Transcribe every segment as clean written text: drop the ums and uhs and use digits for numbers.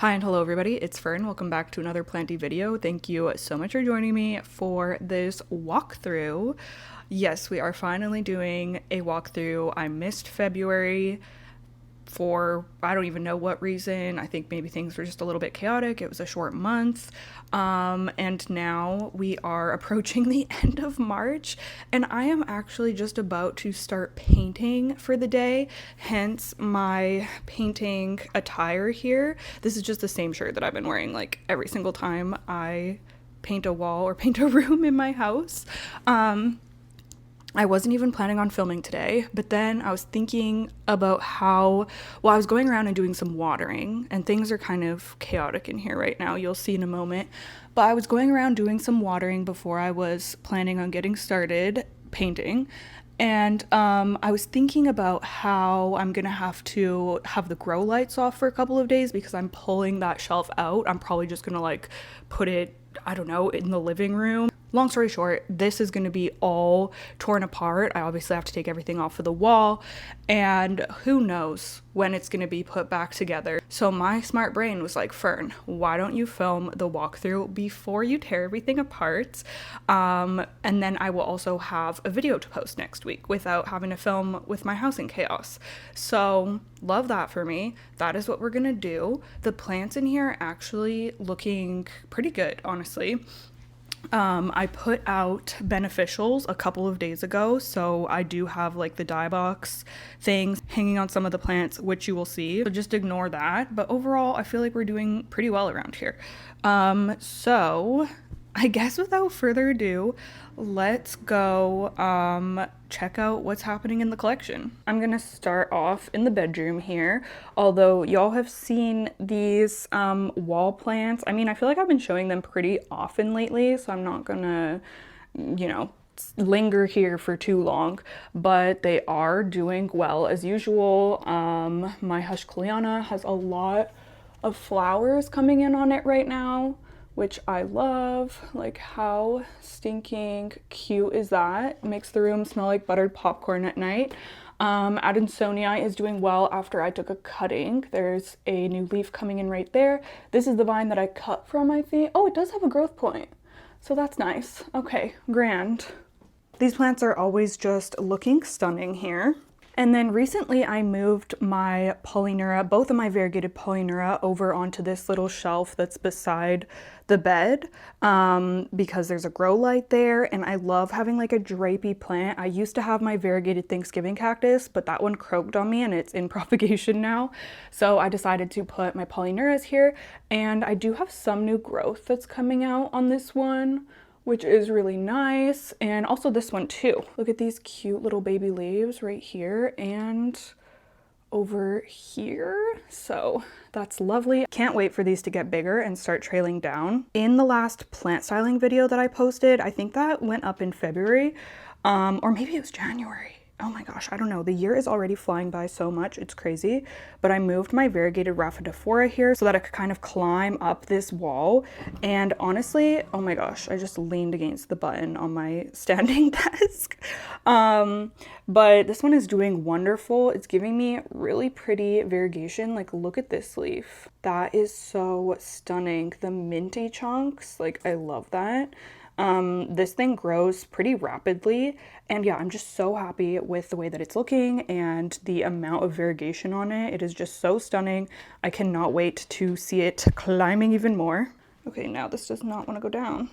Hi and hello everybody, it's Fern. Welcome back to another Planty video. Thank you so much for joining me for this walkthrough. Yes, we are finally doing a walkthrough. I missed February for I don't even know what reason. I think maybe things were just a little bit chaotic. It was a short month. And now we are approaching the end of March, and I am actually just about to start painting for the day, hence my painting attire here. This is just the same shirt that I've been wearing like every single time I paint a wall or paint a room in my house. I wasn't even planning on filming today, but then I was thinking about how, I was going around and doing some watering, and things are kind of chaotic in here right now. You'll see in a moment. But I was going around doing some watering before I was planning on getting started painting. And I was thinking about how I'm gonna have to have the grow lights off for a couple of days because I'm pulling that shelf out. I'm probably just gonna like put it, I don't know, in the living room. Long story short, this is going to be all torn apart. I obviously have to take everything off of the wall, and who knows when it's going to be put back together. So my smart brain was like, Fern, why don't you film the walkthrough before you tear everything apart? And then I will also have a video to post next week without having to film with my house in chaos. So love that for me. That is what we're going to do. The plants in here are actually looking pretty good, honestly. I put out beneficials a couple of days ago, so I do have like the dye box things hanging on some of the plants, which you will see, so just ignore that. But overall, I feel like we're doing pretty well around here. So I guess without further ado, let's go check out what's happening in the collection. I'm gonna start off in the bedroom here, although y'all have seen these wall plants. I mean, I feel like I've been showing them pretty often lately, so I'm not gonna, linger here for too long, but they are doing well as usual. My Hush Cleana has a lot of flowers coming in on it right now, which I love. Like, how stinking cute is that? Makes the room smell like buttered popcorn at night. Adansonii is doing well after I took a cutting. There's a new leaf coming in right there. This is the vine that I cut from, I think. Oh, it does have a growth point, so that's nice. Okay, grand. These plants are always just looking stunning here. And then recently I moved my polyneura, both of my variegated polyneura, over onto this little shelf that's beside the bed because there's a grow light there, and I love having like a drapey plant. I used to have my variegated Thanksgiving cactus, but that one croaked on me and it's in propagation now. So I decided to put my polyneuras here, and I do have some new growth that's coming out on this one, which is really nice. And also this one too. Look at these cute little baby leaves right here and over here. So that's lovely. Can't wait for these to get bigger and start trailing down. In the last plant styling video that I posted, I think that went up in February, or maybe it was January. Oh my gosh, I don't know. The year is already flying by so much. It's crazy. But I moved my variegated Rhaphidophora here so that I could kind of climb up this wall. And honestly, oh my gosh, I just leaned against the button on my standing desk. But this one is doing wonderful. It's giving me really pretty variegation. Like, look at this leaf. That is so stunning. The minty chunks, like, I love that. This thing grows pretty rapidly, and yeah, I'm just so happy with the way that it's looking and the amount of variegation on it. It is just so stunning. I cannot wait to see it climbing even more. Okay, now this does not want to go down.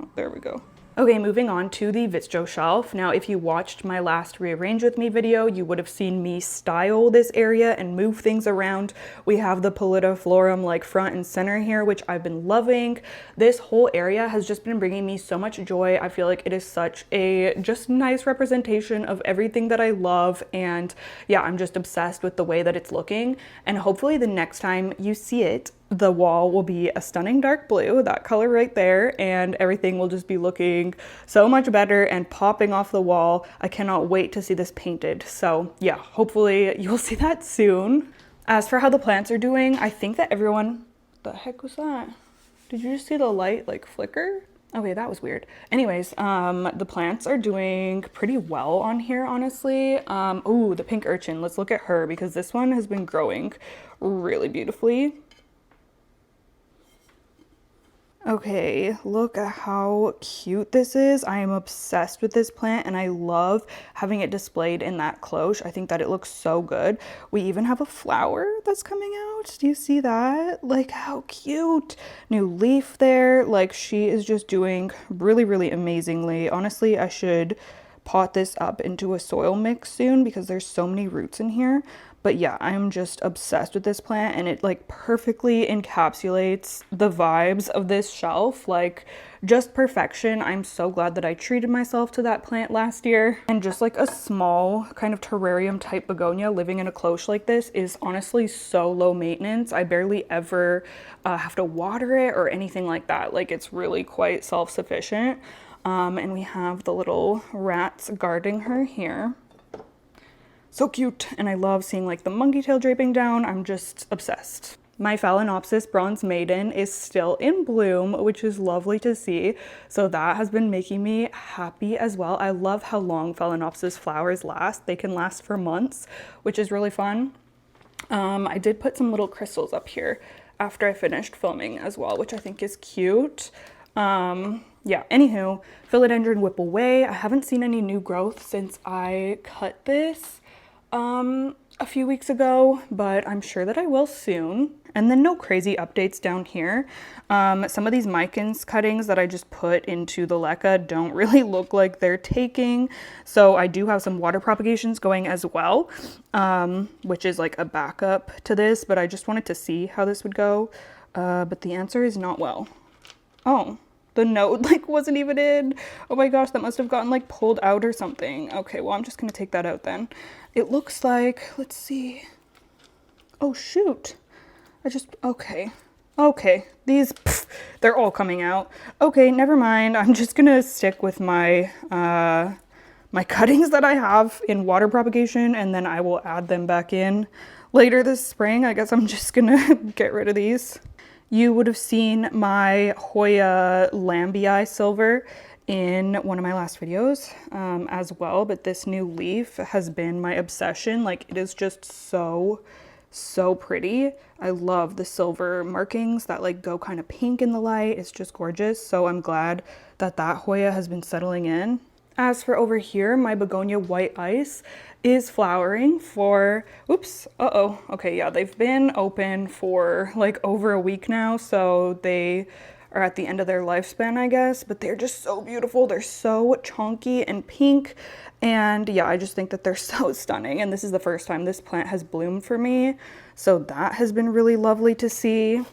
Oh, there we go. Okay, moving on to the Vitro shelf. Now, if you watched my last Rearrange With Me video, you would have seen me style this area and move things around. We have the Pallidiflorum like front and center here, which I've been loving. This whole area has just been bringing me so much joy. I feel like it is such a just nice representation of everything that I love. And yeah, I'm just obsessed with the way that it's looking. And hopefully the next time you see it, the wall will be a stunning dark blue, that color right there, and everything will just be looking so much better and popping off the wall. I cannot wait to see this painted. So yeah, hopefully you'll see that soon. As for how the plants are doing, I think that everyone, the heck was that? Did you just see the light like flicker? Okay, that was weird. Anyways, the plants are doing pretty well on here, honestly. Oh, the pink urchin, let's look at her because this one has been growing really beautifully. Okay, look at how cute this is. I am obsessed with this plant and I love having it displayed in that cloche. I think that it looks so good. We even have a flower that's coming out. Do you see that? Like, how cute. New leaf there. Like, she is just doing really, really amazingly. Honestly, I should pot this up into a soil mix soon because there's so many roots in here. But yeah, I'm just obsessed with this plant and it like perfectly encapsulates the vibes of this shelf, like just perfection. I'm so glad that I treated myself to that plant last year. And just like a small kind of terrarium type begonia living in a cloche like this is honestly so low maintenance. I barely ever have to water it or anything like that. Like it's really quite self-sufficient. And we have the little rats guarding her here. So cute, and I love seeing like the monkey tail draping down. I'm just obsessed. My Phalaenopsis Bronze Maiden is still in bloom, which is lovely to see. So that has been making me happy as well. I love how long Phalaenopsis flowers last. They can last for months, which is really fun. I did put some little crystals up here after I finished filming as well, which I think is cute. Yeah, anywho, Philodendron Whip Away. I haven't seen any new growth since I cut this a few weeks ago, but I'm sure that I will soon. And then no crazy updates down here. Some of these Mycans cuttings that I just put into the leca don't really look like they're taking. So I do have some water propagations going as well, which is like a backup to this, but I just wanted to see how this would go. But the answer is not well. Oh, the note like wasn't even in. Oh my gosh, that must have gotten like pulled out or something. Okay, well, I'm just gonna take that out then. It looks like, let's see. Oh shoot. Okay. Okay, these, they're all coming out. Okay, never mind. I'm just gonna stick with my, my cuttings that I have in water propagation, and then I will add them back in later this spring. I guess I'm just gonna get rid of these. You would have seen my Hoya Lambii silver in one of my last videos as well, but this new leaf has been my obsession. Like, it is just so pretty. I love the silver markings that like go kind of pink in the light. It's just gorgeous. So I'm glad that that Hoya has been settling in. As for over here, my begonia white ice is flowering for, oops, okay, yeah, they've been open for like over a week now, so they are at the end of their lifespan, I guess, but they're just so beautiful. They're so chunky and pink, and yeah, I just think that they're so stunning, and this is the first time this plant has bloomed for me, so that has been really lovely to see.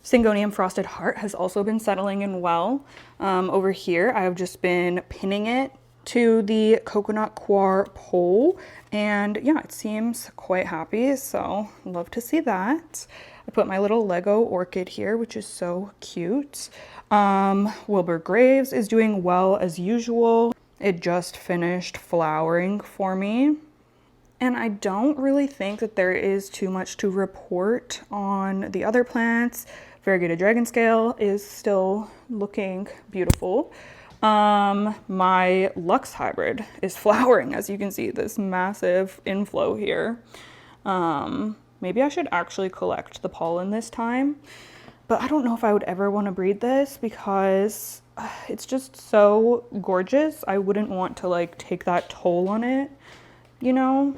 Syngonium Frosted Heart has also been settling in well. Over here, I have just been pinning it to the coconut coir pole, and yeah, it seems quite happy, so love to see that. I put my little Lego orchid here, which is so cute. Wilbur Graves is doing well as usual. It just finished flowering for me. And I don't really think that there is too much to report on the other plants. Variegated Dragon Scale is still looking beautiful. My Lux Hybrid is flowering, as you can see, this massive inflow here. Maybe I should actually collect the pollen this time, but I don't know if I would ever want to breed this because it's just so gorgeous. I wouldn't want to like take that toll on it, you know,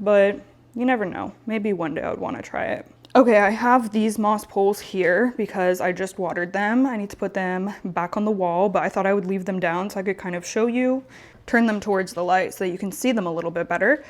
but you never know. Maybe one day I would want to try it. Okay, I have these moss poles here because I just watered them. I need to put them back on the wall, but I thought I would leave them down so I could kind of show you, turn them towards the light so that you can see them a little bit better.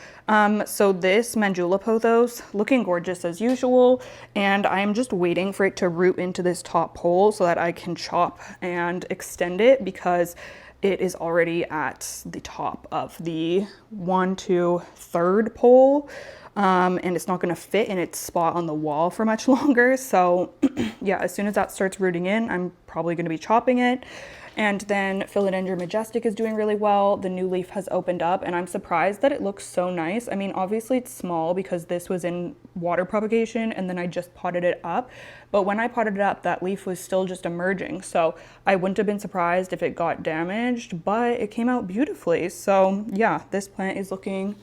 So this Mandula pothos, looking gorgeous as usual, and I am just waiting for it to root into this top pole so that I can chop and extend it because it is already at the top of the 1, 2, 3rd pole. And it's not going to fit in its spot on the wall for much longer. So yeah, as soon as that starts rooting in, I'm probably going to be chopping it. And then Philodendron Majestic is doing really well. The new leaf has opened up and I'm surprised that it looks so nice. I mean, obviously it's small because this was in water propagation and then I just potted it up. But when I potted it up, that leaf was still just emerging. So I wouldn't have been surprised if it got damaged, but it came out beautifully. So yeah, this plant is looking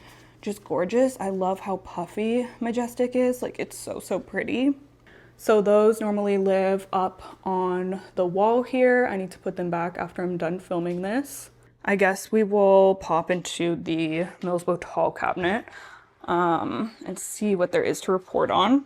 just gorgeous. I love how puffy Majestic is. Like, it's so pretty. So those normally live up on the wall here. I need to put them back after I'm done filming this. I guess we will pop into the Millsbo tall cabinet and see what there is to report on.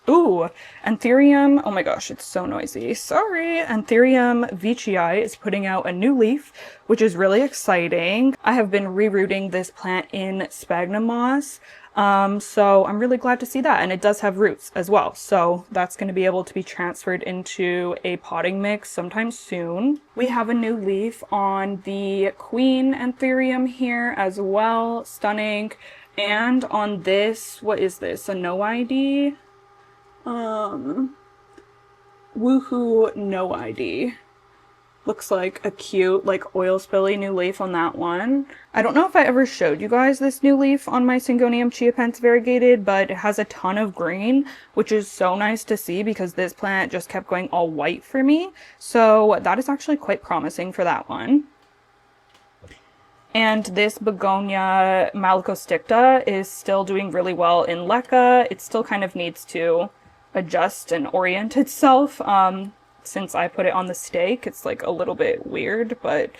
Ooh, Anthurium, oh my gosh, it's so noisy. Sorry. Anthurium veitchii is putting out a new leaf, which is really exciting. I have been rerooting this plant in sphagnum moss, so I'm really glad to see that. And it does have roots as well, so that's going to be able to be transferred into a potting mix sometime soon. We have a new leaf on the Queen Anthurium here as well, stunning. And on this, what is this, a no ID? Woohoo no ID. Looks like a cute, like, oil spilly new leaf on that one. I don't know if I ever showed you guys this new leaf on my Syngonium chiapense variegated, but it has a ton of green, which is so nice to see because this plant just kept going all white for me. So that is actually quite promising for that one. And this begonia malacosticta is still doing really well in leca. It still kind of needs to adjust and orient itself. Since I put it on the stake, it's like a little bit weird, but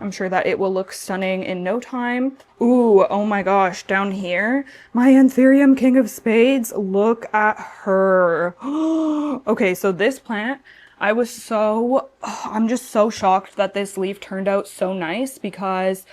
I'm sure that it will look stunning in no time. Ooh, oh my gosh, down here, my Anthurium King of Spades, look at her. Okay, so this plant, I'm just so shocked that this leaf turned out so nice because,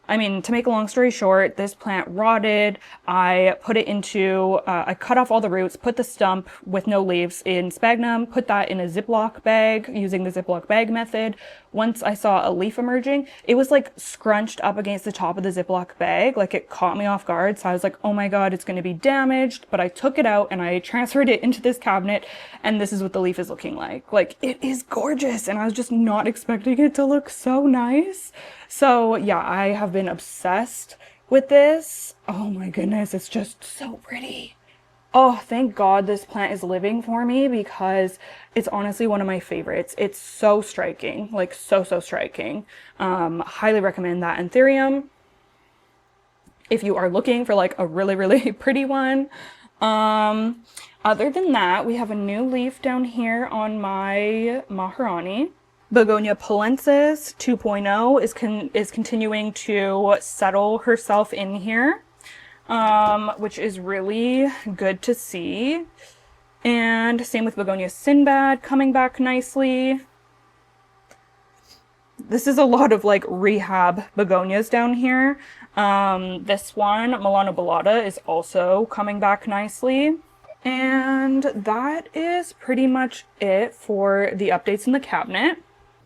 I mean, to make a long story short, this plant rotted. I put it into, I cut off all the roots, put the stump with no leaves in sphagnum, put that in a Ziploc bag using the Ziploc bag method. Once I saw a leaf emerging, it was like scrunched up against the top of the Ziploc bag. Like, it caught me off guard. So I was like, oh my God, it's going to be damaged. But I took it out and I transferred it into this cabinet. And this is what the leaf is looking like. Like, it is gorgeous. And I was just not expecting it to look so nice. So yeah, I have been obsessed with this. Oh my goodness, it's just so pretty. Oh, thank God this plant is living for me because it's honestly one of my favorites. It's so striking, like so striking. Highly recommend that Anthurium if you are looking for like a really pretty one. Other than that, we have a new leaf down here on my Maharani. Begonia palensis 2.0 is continuing to settle herself in here, which is really good to see. And same with Begonia Sinbad coming back nicely. This is a lot of like rehab begonias down here. This one, Milano Bellata, is also coming back nicely. And that is pretty much it for the updates in the cabinet.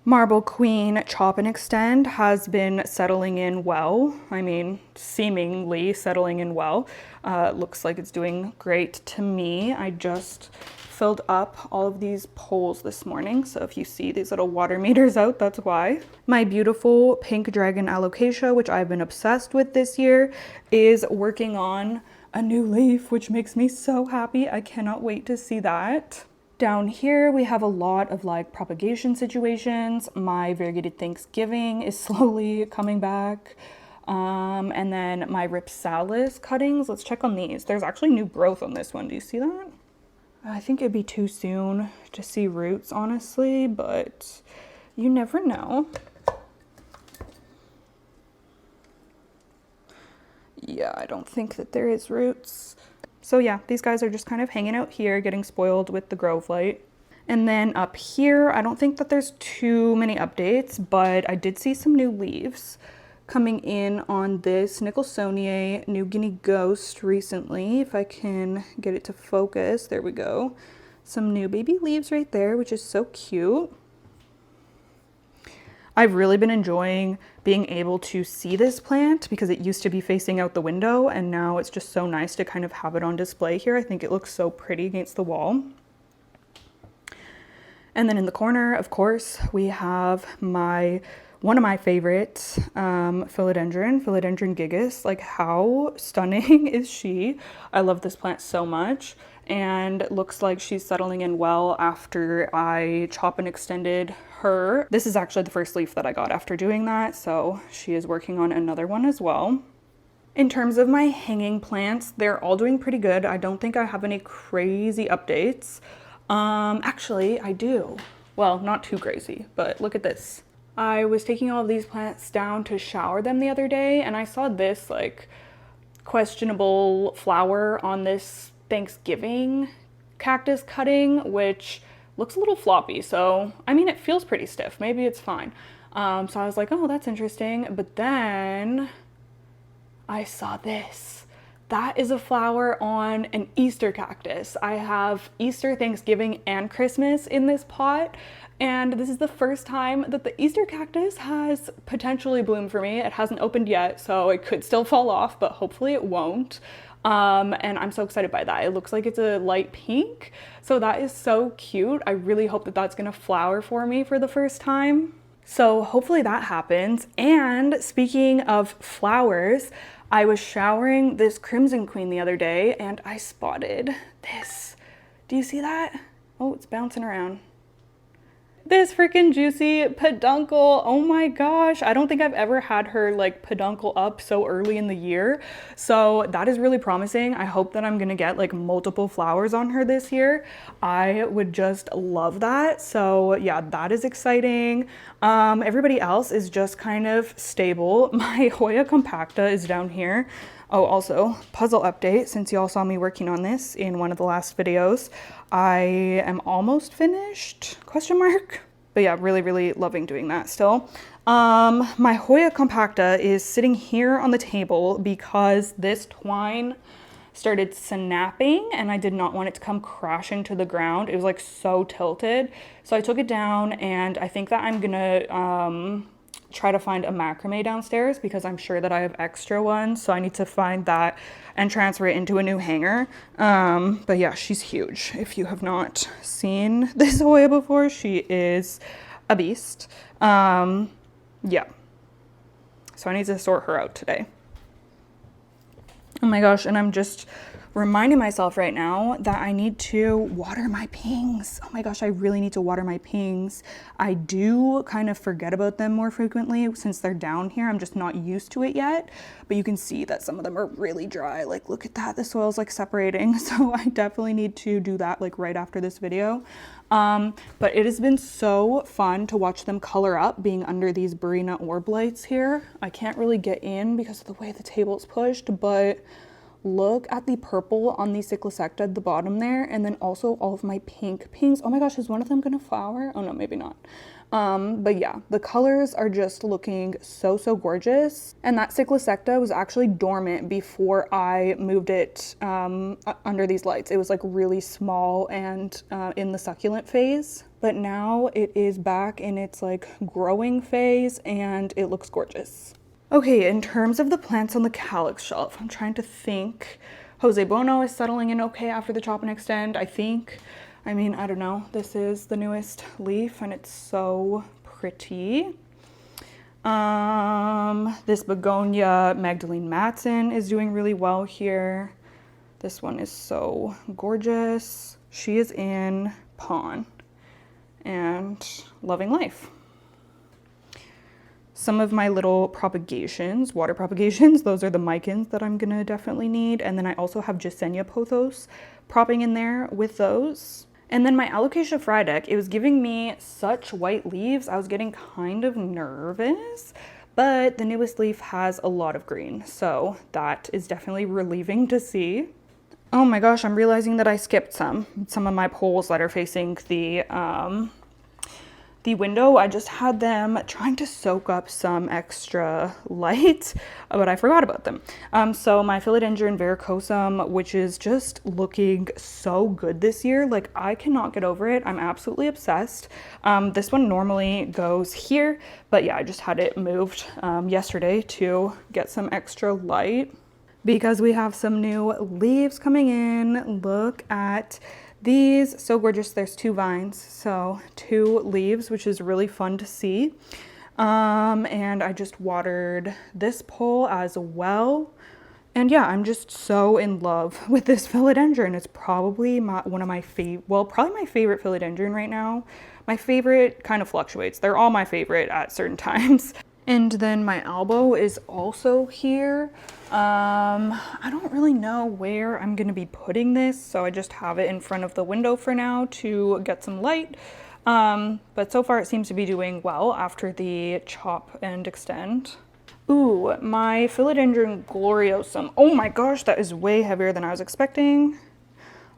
Marble Queen Chop and Extend has been settling in well. I mean, seemingly settling in well. Looks like it's doing great to me. I just filled up all of these poles this morning, so if you see these little water meters out, that's why. My beautiful Pink Dragon Alocasia, which I've been obsessed with this year, is working on a new leaf, which makes me so happy. I cannot wait to see that. Down here, we have a lot of like propagation situations. My variegated Thanksgiving is slowly coming back. And then my Ripsalis cuttings, let's check on these. There's actually new growth on this one. Do you see that? I think it'd be too soon to see roots, honestly, but you never know. Yeah, I don't think that there is roots. So yeah, these guys are just kind of hanging out here, getting spoiled with the Grove Light. And then up here, I don't think that there's too many updates, but I did see some new leaves coming in on this Nicholsoniae New Guinea Ghost recently. If I can get it to focus, there we go. Some new baby leaves right there, which is so cute. I've really been enjoying being able to see this plant because it used to be facing out the window and now it's just so nice to kind of have it on display here. I think it looks so pretty against the wall. And then in the corner, of course, we have one of my favorites, Philodendron gigas. Like, how stunning is she? I love this plant so much. And it looks like she's settling in well after I chop and extended her. This is actually the first leaf that I got after doing that, so she is working on another one as well. In terms of my hanging plants, they're all doing pretty good. I don't think I have any crazy updates. Actually, I do. Well, not too crazy, but look at this. I was taking all of these plants down to shower them the other day, and I saw this like questionable flower on this Thanksgiving cactus cutting, which looks a little floppy. So, I mean, it feels pretty stiff. Maybe it's fine. So I was like, oh, that's interesting. But then I saw this. That is a flower on an Easter cactus. I have Easter, Thanksgiving, and Christmas in this pot. And this is the first time that the Easter cactus has potentially bloomed for me. It hasn't opened yet, so it could still fall off, but hopefully it won't. And I'm so excited by that. It looks like it's a light pink. So that is so cute. I really hope that that's gonna flower for me for the first time. So hopefully that happens. And speaking of flowers, I was showering this Crimson Queen the other day and I spotted this. Do you see that? Oh, it's bouncing around. This freaking juicy peduncle. Oh my gosh. I don't think I've ever had her like peduncle up so early in the year. So that is really promising. I hope that I'm gonna get like multiple flowers on her this year. I would just love that. So yeah, that is exciting. Everybody else is just kind of stable. My Hoya compacta is down here. Oh, also, puzzle update, since y'all saw me working on this in one of the last videos. I am almost finished, question mark. But yeah, really, really loving doing that still. My Hoya compacta is sitting here on the table because this twine started snapping and I did not want it to come crashing to the ground. It was like so tilted. So I took it down and I think that I'm gonna try to find a macrame downstairs because I'm sure that I have extra ones. So I need to find that and transfer it into a new hanger. But yeah, she's huge. If you have not seen this Hoya before, she is a beast. Yeah. So I need to sort her out today. Oh my gosh, and I'm just reminding myself right now that I need to water my pings. Oh my gosh, I really need to water my pings. I do kind of forget about them more frequently since they're down here. I'm just not used to it yet, but you can see that some of them are really dry. Like, look at that, the soil's like separating. So I definitely need to do that like right after this video. But it has been so fun to watch them color up being under these Barina orb lights here. I can't really get in because of the way the table is pushed, but look at the purple on the Cyclosecta at the bottom there, and then also all of my pink pings. Oh my gosh, is one of them gonna flower? Oh no, maybe not. But yeah, the colors are just looking so, so gorgeous. And that Cyclosecta was actually dormant before I moved it under these lights. It was like really small and in the succulent phase. But now it is back in its like growing phase and it looks gorgeous. Okay, in terms of the plants on the calyx shelf, I'm trying to think. Jose Bono is settling in okay after the chop and extend, I think. I mean, I don't know. This is the newest leaf and it's so pretty. This begonia Magdalene Matson is doing really well here. This one is so gorgeous. She is in pawn and loving life. Some of my little propagations, water propagations, those are the micans that I'm gonna definitely need. And then I also have Gisenia pothos propping in there with those. And then my Alocasia Frydek, it was giving me such white leaves, I was getting kind of nervous, but the newest leaf has a lot of green. So that is definitely relieving to see. Oh my gosh, I'm realizing that I skipped some of my poles that are facing the window. I just had them trying to soak up some extra light, but I forgot about them. So my Philodendron verrucosum, which is just looking so good this year, like I cannot get over it. I'm absolutely obsessed. This one normally goes here, but yeah, I just had it moved yesterday to get some extra light because we have some new leaves coming in. Look at these, so gorgeous. There's 2 vines, so 2 leaves, which is really fun to see. And I just watered this pole as well. And yeah, I'm just so in love with this philodendron. It's probably one of my probably my favorite philodendron right now. My favorite kind of fluctuates. They're all my favorite at certain times. And then my elbow is also here. I don't really know where I'm gonna be putting this, so I just have it in front of the window for now to get some light. But so far it seems to be doing well after the chop and extend. Ooh, my philodendron gloriosum. Oh my gosh, that is way heavier than I was expecting.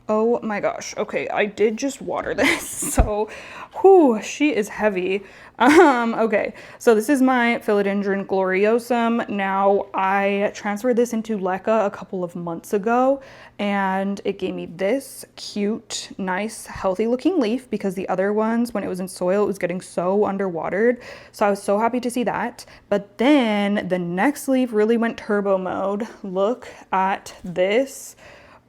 Oh my gosh. Okay, I did just water this. So, whew, she is heavy. Okay, so this is my philodendron gloriosum. Now, I transferred this into Leca a couple of months ago, and it gave me this cute, nice, healthy looking leaf because the other ones, when it was in soil, it was getting so underwatered. So I was so happy to see that. But then the next leaf really went turbo mode. Look at this.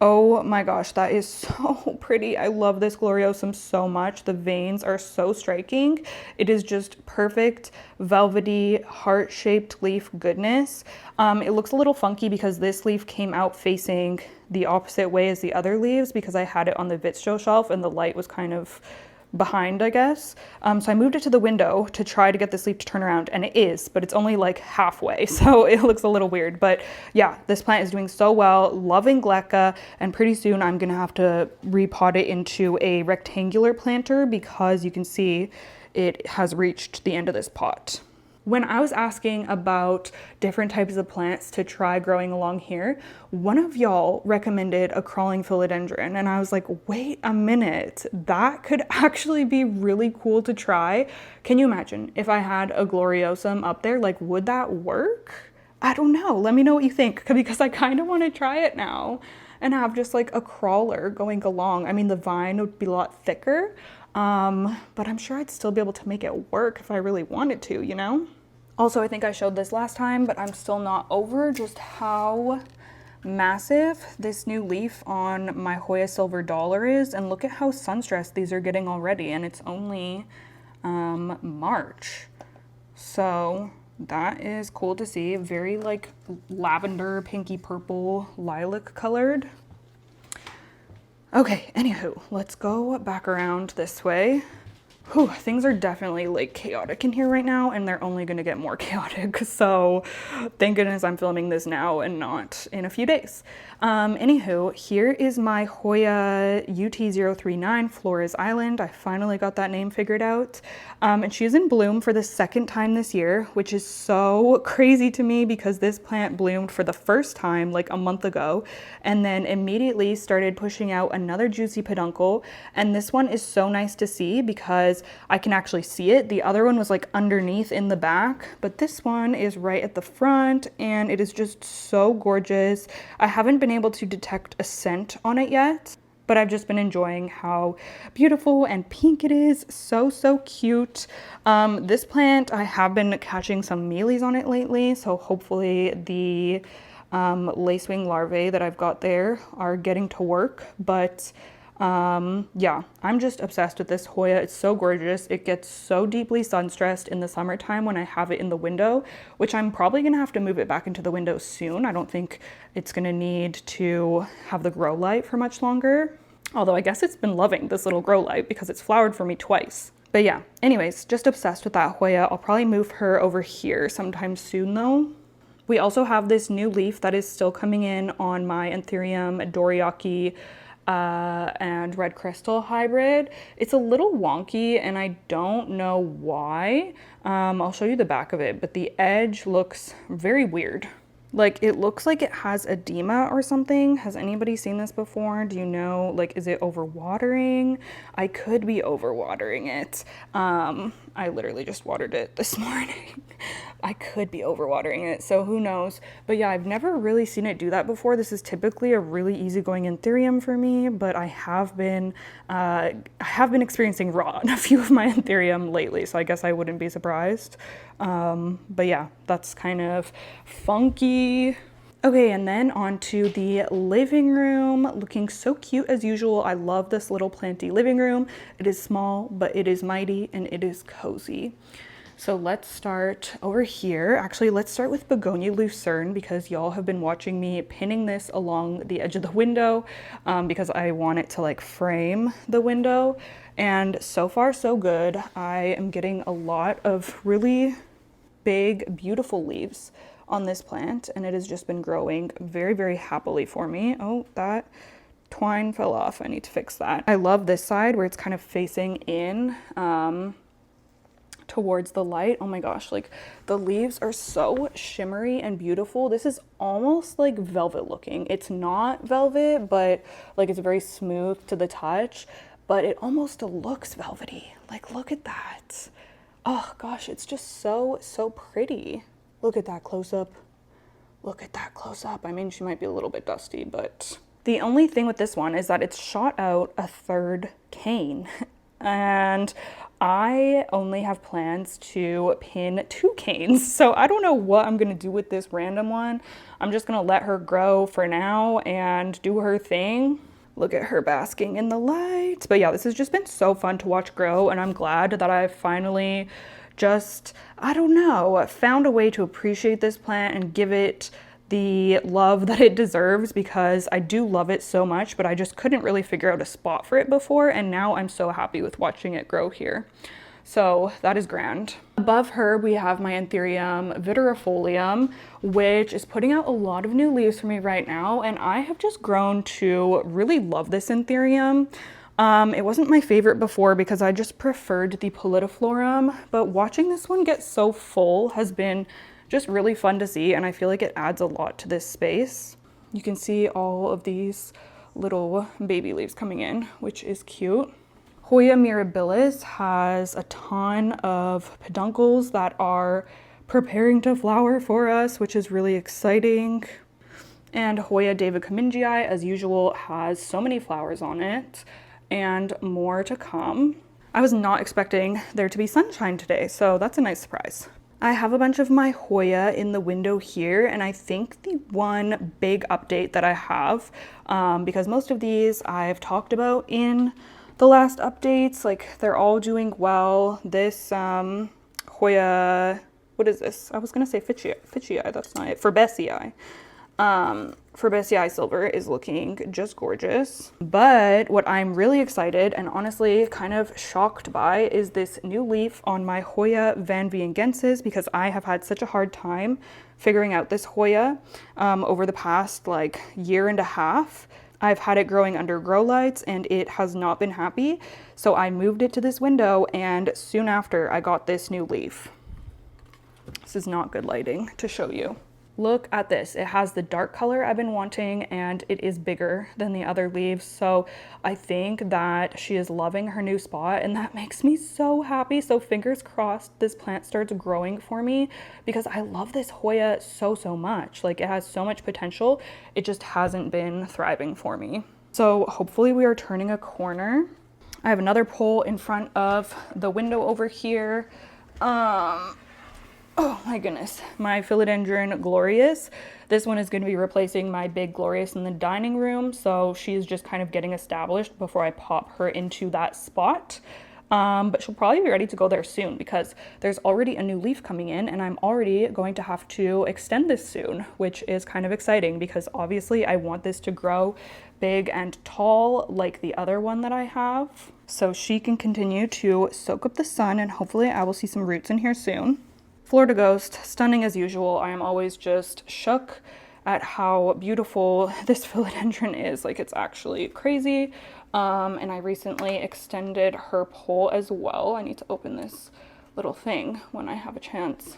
Oh my gosh, that is so pretty. I love this gloriosum so much. The veins are so striking. It is just perfect, velvety, heart-shaped leaf goodness. It looks a little funky because this leaf came out facing the opposite way as the other leaves because I had it on the Vitsto shelf and the light was kind of behind, I guess. So I moved it to the window to try to get this leaf to turn around, and it is, but it's only like halfway, so it looks a little weird. But yeah, this plant is doing so well, loving Leca, and pretty soon I'm gonna have to repot it into a rectangular planter because you can see it has reached the end of this pot. When I was asking about different types of plants to try growing along here, one of y'all recommended a crawling philodendron, and I was like, wait a minute, that could actually be really cool to try. Can you imagine if I had a gloriosum up there? Like, would that work? I don't know. Let me know what you think, because I kind of want to try it now and have just like a crawler going along. I mean, the vine would be a lot thicker, but I'm sure I'd still be able to make it work if I really wanted to, you know? Also, I think I showed this last time, but I'm still not over just how massive this new leaf on my Hoya Silver Dollar is. And look at how sun-stressed these are getting already, and it's only March. So that is cool to see. Very like lavender, pinky purple, lilac colored. Okay, anywho, let's go back around this way. Whew, things are definitely like chaotic in here right now, and they're only gonna get more chaotic. So thank goodness I'm filming this now and not in a few days. Anywho, here is my Hoya UT039 Flores Island. I finally got that name figured out. And she's in bloom for the second time this year, which is so crazy to me because this plant bloomed for the first time like a month ago and then immediately started pushing out another juicy peduncle. And this one is so nice to see because I can actually see it. The other one was like underneath in the back, but this one is right at the front and it is just so gorgeous. I haven't been able to detect a scent on it yet, but I've just been enjoying how beautiful and pink it is. So, so cute. This plant, I have been catching some mealies on it lately, so hopefully the lacewing larvae that I've got there are getting to work. But yeah, I'm just obsessed with this Hoya. It's so gorgeous. It gets so deeply sun stressed in the summertime when I have it in the window, which I'm probably gonna have to move it back into the window soon. I don't think it's gonna need to have the grow light for much longer. Although I guess it's been loving this little grow light because it's flowered for me twice. But yeah, anyways, just obsessed with that Hoya. I'll probably move her over here sometime soon though. We also have this new leaf that is still coming in on my Anthurium Doriaki and Red Crystal hybrid. It's a little wonky and I don't know why. I'll show you the back of it, but the edge looks very weird. Like it looks like it has edema or something. Has anybody seen this before? Do you know, like, is it overwatering? I could be overwatering it. I literally just watered it this morning. I could be overwatering it, so who knows? But yeah, I've never really seen it do that before. This is typically a really easygoing Anthurium for me, but I have been experiencing rot in a few of my Anthurium lately, so I guess I wouldn't be surprised. But yeah, that's kind of funky. Okay, and then on to the living room, looking so cute as usual. I love this little planty living room. It is small, but it is mighty and it is cozy. So let's start over here. Actually, let's start with Begonia Lucerne because y'all have been watching me pinning this along the edge of the window because I want it to like frame the window. And so far so good. I am getting a lot of really big, beautiful leaves on this plant, and it has just been growing very, very happily for me. Oh, that twine fell off. I need to fix that. I love this side where it's kind of facing in towards the light. Oh my gosh, like the leaves are so shimmery and beautiful. This is almost like velvet looking. It's not velvet, but like it's very smooth to the touch, but it almost looks velvety. Like, look at that. Oh gosh, it's just so, so pretty. Look at that close up. Look at that close up. I mean, she might be a little bit dusty, but the only thing with this one is that it's shot out a third cane. And I only have plans to pin 2 canes. So I don't know what I'm gonna do with this random one. I'm just gonna let her grow for now and do her thing. Look at her basking in the light. But yeah, this has just been so fun to watch grow, and I'm glad that I've finally just, I don't know, found a way to appreciate this plant and give it the love that it deserves, because I do love it so much, but I just couldn't really figure out a spot for it before, and now I'm so happy with watching it grow here. So that is grand. Above her, we have my Anthurium viridifolium, which is putting out a lot of new leaves for me right now, and I have just grown to really love this Anthurium. It wasn't my favorite before because I just preferred the Pallidiflorum, but watching this one get so full has been just really fun to see, and I feel like it adds a lot to this space. You can see all of these little baby leaves coming in, which is cute. Hoya mirabilis has a ton of peduncles that are preparing to flower for us, which is really exciting. And Hoya davidkamingii, as usual, has so many flowers on it, and more to come. I was not expecting there to be sunshine today, so that's a nice surprise. I have a bunch of my Hoya in the window here, and I think the one big update that I have, because most of these I've talked about in the last updates, like they're all doing well. This Hoya, what is this? I was gonna say Ficii, that's not it, Fabaceae. Fabaceae silver is looking just gorgeous. But what I'm really excited and honestly kind of shocked by is this new leaf on my Hoya van Viengensis, because I have had such a hard time figuring out this Hoya over the past like year and a half. I've had it growing under grow lights and it has not been happy. So I moved it to this window, and soon after I got this new leaf. This is not good lighting to show you. Look at this. It has the dark color I've been wanting, and it is bigger than the other leaves. So I think that she is loving her new spot, and that makes me so happy. So fingers crossed this plant starts growing for me, because I love this Hoya so, so much. Like, it has so much potential. It just hasn't been thriving for me. So hopefully we are turning a corner. I have another pole in front of the window over here. Oh my goodness, my Philodendron Glorious. This one is going to be replacing my big Glorious in the dining room, so she's just kind of getting established before I pop her into that spot. But she'll probably be ready to go there soon, because there's already a new leaf coming in, and I'm already going to have to extend this soon, which is kind of exciting, because obviously I want this to grow big and tall like the other one that I have, so she can continue to soak up the sun, and hopefully I will see some roots in here soon. Florida Ghost, stunning as usual. I am always just shook at how beautiful this philodendron is. Like, it's actually crazy. And I recently extended her pole as well. I need to open this little thing when I have a chance.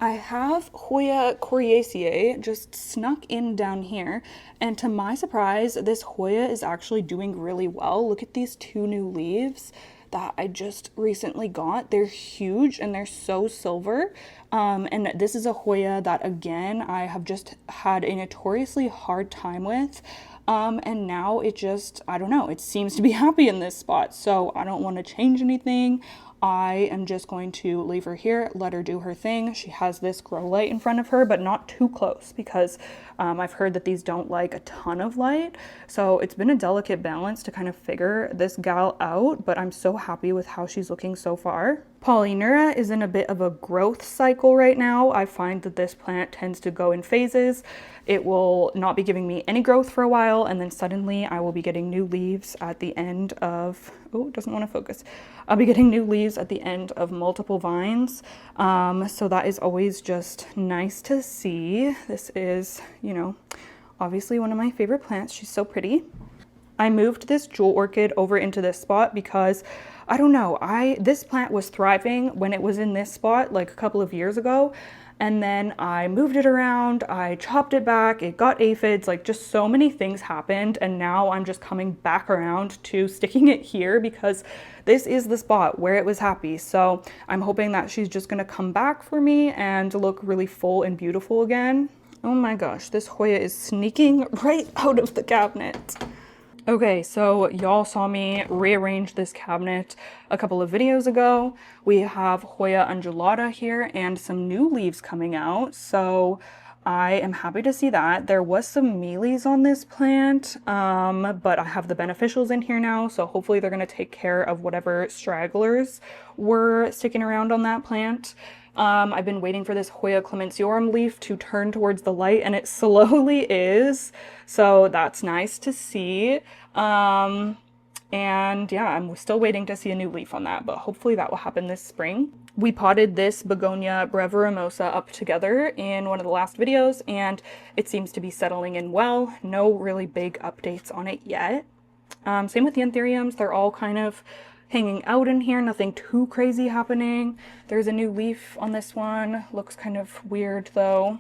I have Hoya coriaceae just snuck in down here, and to my surprise, this Hoya is actually doing really well. Look at these 2 new leaves that I just recently got. They're huge and they're so silver. And this is a Hoya that, again, I have just had a notoriously hard time with. And now it just, I don't know, it seems to be happy in this spot. So I don't want to change anything. I am just going to leave her here, let her do her thing. She has this grow light in front of her, but not too close, because I've heard that these don't like a ton of light. So it's been a delicate balance to kind of figure this gal out, but I'm so happy with how she's looking so far. Polynura is in a bit of a growth cycle right now. I find that this plant tends to go in phases. It will not be giving me any growth for a while, and then suddenly I will be getting new leaves at the end of Oh, it doesn't want to focus. I'll be getting new leaves at the end of multiple vines. So that is always just nice to see. This is, you know, obviously one of my favorite plants. She's so pretty. I moved this jewel orchid over into this spot because I don't know, this plant was thriving when it was in this spot like a couple of years ago. And then I moved it around, I chopped it back, it got aphids, like just so many things happened. And now I'm just coming back around to sticking it here because this is the spot where it was happy. So I'm hoping that she's just gonna come back for me and look really full and beautiful again. Oh my gosh, this Hoya is sneaking right out of the cabinet. Okay, so y'all saw me rearrange this cabinet a couple of videos ago. We have Hoya undulata here and some new leaves coming out, so I am happy to see that. There was some mealies on this plant, but I have the beneficials in here now, so hopefully they're going to take care of whatever stragglers were sticking around on that plant. I've been waiting for this Hoya clementiorum leaf to turn towards the light, and it slowly is, so that's nice to see. And yeah, I'm still waiting to see a new leaf on that, but hopefully that will happen this spring. We potted this begonia breviremosa up together in one of the last videos, and it seems to be settling in well. No really big updates on it yet. Same with the anthuriums, they're all kind of hanging out in here, nothing too crazy happening. There's a new leaf on this one, looks kind of weird though.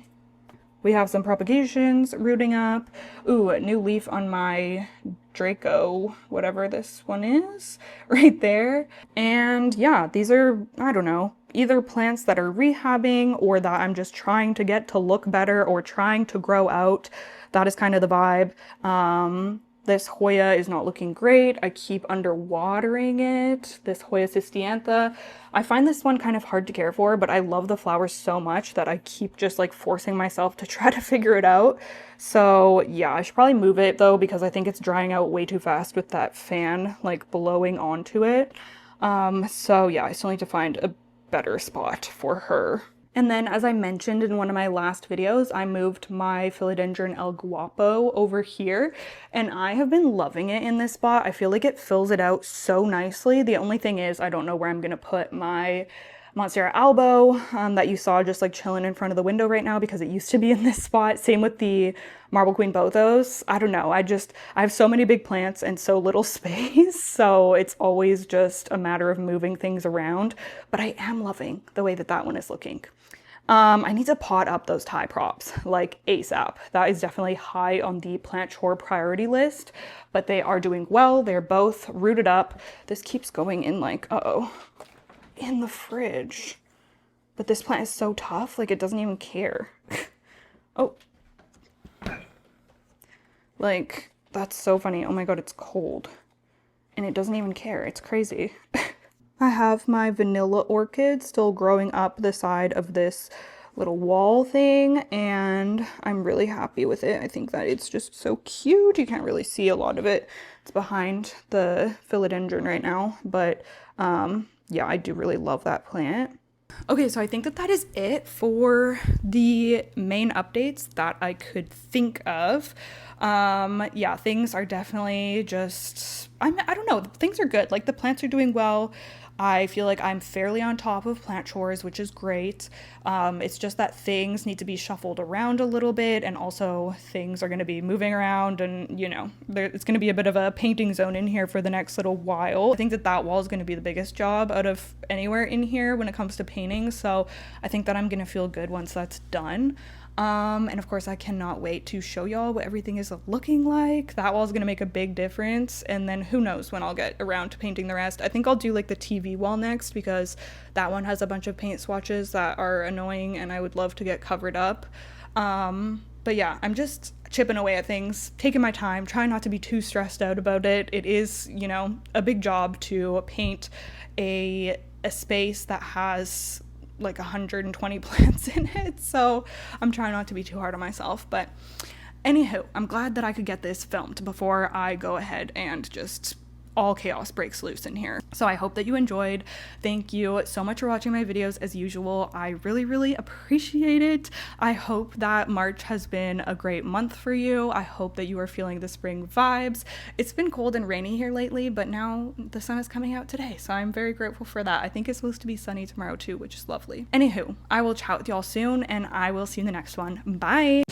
We have some propagations rooting up. Ooh, a new leaf on my Draco, whatever this one is, right there. And yeah, these are, I don't know, either plants that are rehabbing or that I'm just trying to get to look better or trying to grow out. That is kind of the vibe. This Hoya is not looking great. I keep underwatering it. This Hoya cystiantha. I find this one kind of hard to care for, but I love the flowers so much that I keep just like forcing myself to try to figure it out. So yeah, I should probably move it though because I think it's drying out way too fast with that fan like blowing onto it. So yeah, I still need to find a better spot for her. And then, as I mentioned in one of my last videos, I moved my Philodendron El Guapo over here, and I have been loving it in this spot. I feel like it fills it out so nicely. The only thing is I don't know where I'm going to put my Monstera albo that you saw just like chilling in front of the window right now because it used to be in this spot. Same with the Marble Queen Bothos. I don't know. I have so many big plants and so little space. So it's always just a matter of moving things around. But I am loving the way that that one is looking. I need to pot up those tie props like ASAP. That is definitely high on the plant chore priority list, but they are doing well. They're both rooted up. This keeps going in like, uh-oh, in the fridge. But this plant is so tough, like it doesn't even care. Oh. Like, that's so funny. Oh my god, it's cold. And it doesn't even care. It's crazy. I have my vanilla orchid still growing up the side of this little wall thing, and I'm really happy with it. I think that it's just so cute. You can't really see a lot of it. It's behind the philodendron right now, but yeah, I do really love that plant. Okay, so I think that that is it for the main updates that I could think of. Yeah, things are definitely just, I don't know, things are good. Like the plants are doing well. I feel like I'm fairly on top of plant chores, which is great. It's just that things need to be shuffled around a little bit, and also things are going to be moving around, and you know, it's going to be a bit of a painting zone in here for the next little while. I think that that wall is going to be the biggest job out of anywhere in here when it comes to painting, so I think that I'm going to feel good once that's done. And of course I cannot wait to show y'all what everything is looking like. That wall is going to make a big difference, and then who knows when I'll get around to painting the rest. I think I'll do like the TV wall next because that one has a bunch of paint swatches that are annoying and I would love to get covered up. But yeah, I'm just chipping away at things, taking my time, trying not to be too stressed out about it. It is, you know, a big job to paint a space that has like 120 plants in it, so I'm trying not to be too hard on myself. But anywho, I'm glad that I could get this filmed before I go ahead and just all chaos breaks loose in here. So I hope that you enjoyed. Thank you so much for watching my videos as usual. I really appreciate it. I hope that March has been a great month for you. I hope that you are feeling the spring vibes. It's been cold and rainy here lately, but now the sun is coming out today, so I'm very grateful for that. I think it's supposed to be sunny tomorrow too, which is lovely. Anywho, I will chat with y'all soon, and I will see you in the next one. Bye!